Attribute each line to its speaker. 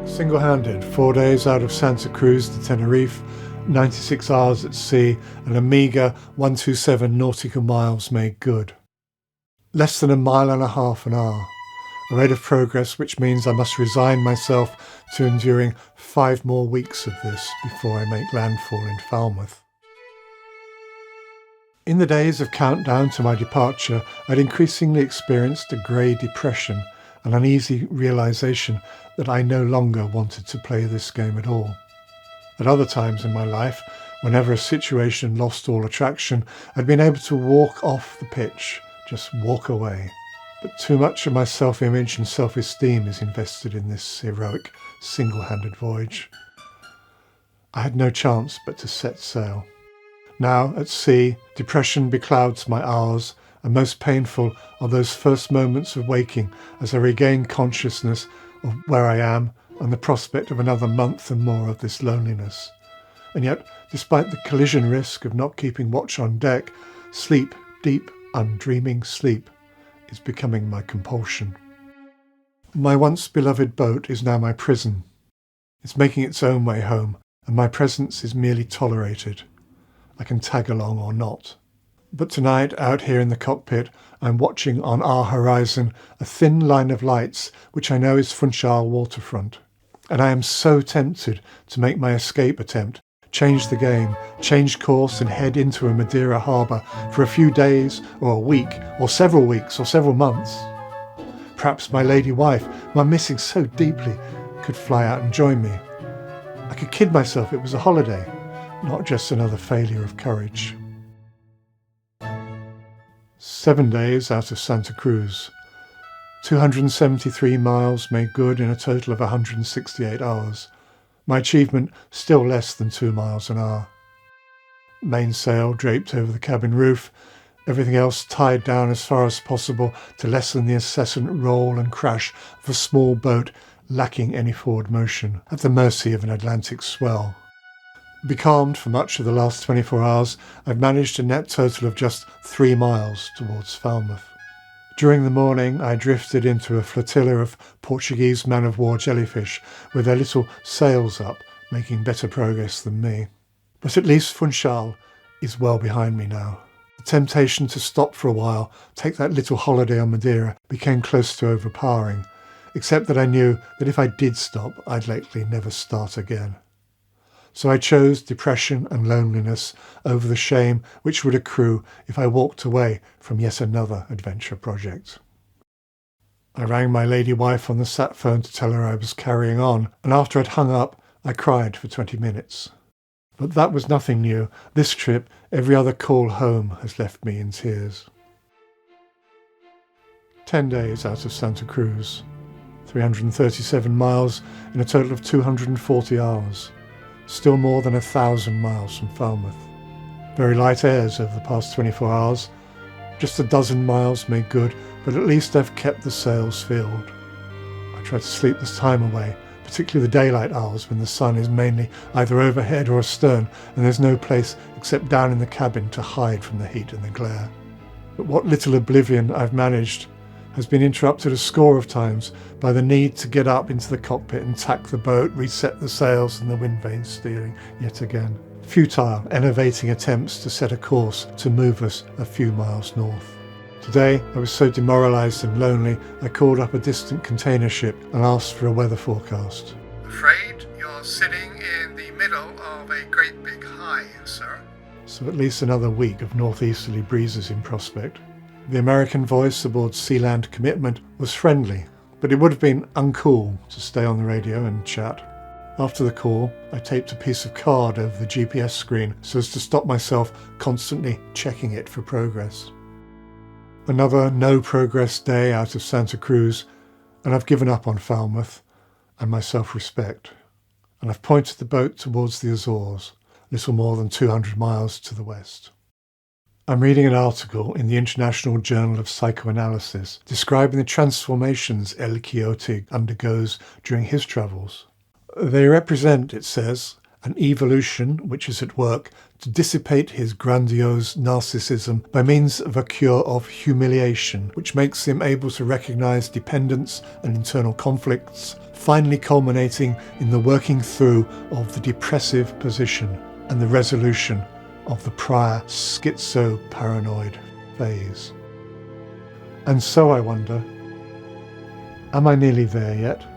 Speaker 1: Single-handed, 4 days out of Santa Cruz to Tenerife, 96 hours at sea, and a meagre 127 nautical miles made good. Less than a mile and a half an hour. A rate of progress which means I must resign myself to enduring 5 more weeks of this before I make landfall in Falmouth. In the days of countdown to my departure, I'd increasingly experienced a grey depression, an uneasy realisation that I no longer wanted to play this game at all. At other times in my life, whenever a situation lost all attraction, I'd been able to walk off the pitch, just walk away. But too much of my self-image and self-esteem is invested in this heroic, single-handed voyage. I had no chance but to set sail. Now, at sea, depression beclouds my hours, and most painful are those first moments of waking as I regain consciousness of where I am and the prospect of another month and more of this loneliness. And yet, despite the collision risk of not keeping watch on deck, sleep, deep, undreaming sleep, is becoming my compulsion. My once beloved boat is now my prison. It's making its own way home, and my presence is merely tolerated. I can tag along or not. But tonight, out here in the cockpit, I'm watching on our horizon a thin line of lights which I know is Funchal waterfront. And I am so tempted to make my escape attempt, change the game, change course and head into a Madeira harbour for a few days or a week or several weeks or several months. Perhaps my lady wife, whom I'm missing so deeply, could fly out and join me. I could kid myself it was a holiday, not just another failure of courage. 7 days out of Santa Cruz. 273 miles made good in a total of 168 hours. My achievement still less than 2 miles an hour. Mainsail draped over the cabin roof, everything else tied down as far as possible to lessen the incessant roll and crash of a small boat lacking any forward motion, at the mercy of an Atlantic swell. Becalmed for much of the last 24 hours, I've managed a net total of just 3 miles towards Falmouth. During the morning, I drifted into a flotilla of Portuguese man-of-war jellyfish with their little sails up, making better progress than me. But at least Funchal is well behind me now. The temptation to stop for a while, take that little holiday on Madeira, became close to overpowering, except that I knew that if I did stop, I'd likely never start again. So I chose depression and loneliness over the shame which would accrue if I walked away from yet another adventure project. I rang my lady wife on the sat phone to tell her I was carrying on, and after I'd hung up, I cried for 20 minutes. But that was nothing new. This trip, every other call home has left me in tears. 10 days out of Santa Cruz. 337 miles in a total of 240 hours. Still more than 1,000 miles from Falmouth. Very light airs over the past 24 hours. Just a dozen miles made good, but at least I've kept the sails filled. I try to sleep this time away, particularly the daylight hours when the sun is mainly either overhead or astern and there's no place except down in the cabin to hide from the heat and the glare. But what little oblivion I've managed has been interrupted a score of times by the need to get up into the cockpit and tack the boat, reset the sails and the wind vane steering yet again. Futile, enervating attempts to set a course to move us a few miles north. Today, I was so demoralised and lonely, I called up a distant container ship and asked for a weather forecast.
Speaker 2: Afraid you're sitting in the middle of a great big high, sir.
Speaker 1: So at least another week of northeasterly breezes in prospect. The American voice aboard Sealand Commitment was friendly, but it would have been uncool to stay on the radio and chat. After the call, I taped a piece of card over the GPS screen so as to stop myself constantly checking it for progress. Another no progress day out of Santa Cruz, and I've given up on Falmouth and my self-respect. And I've pointed the boat towards the Azores, little more than 200 miles to the west. I'm reading an article in the International Journal of Psychoanalysis describing the transformations El Quixote undergoes during his travels. They represent, it says, an evolution which is at work to dissipate his grandiose narcissism by means of a cure of humiliation, which makes him able to recognise dependence and internal conflicts, finally culminating in the working through of the depressive position and the resolution of the prior schizo-paranoid phase. And so I wonder, am I nearly there yet?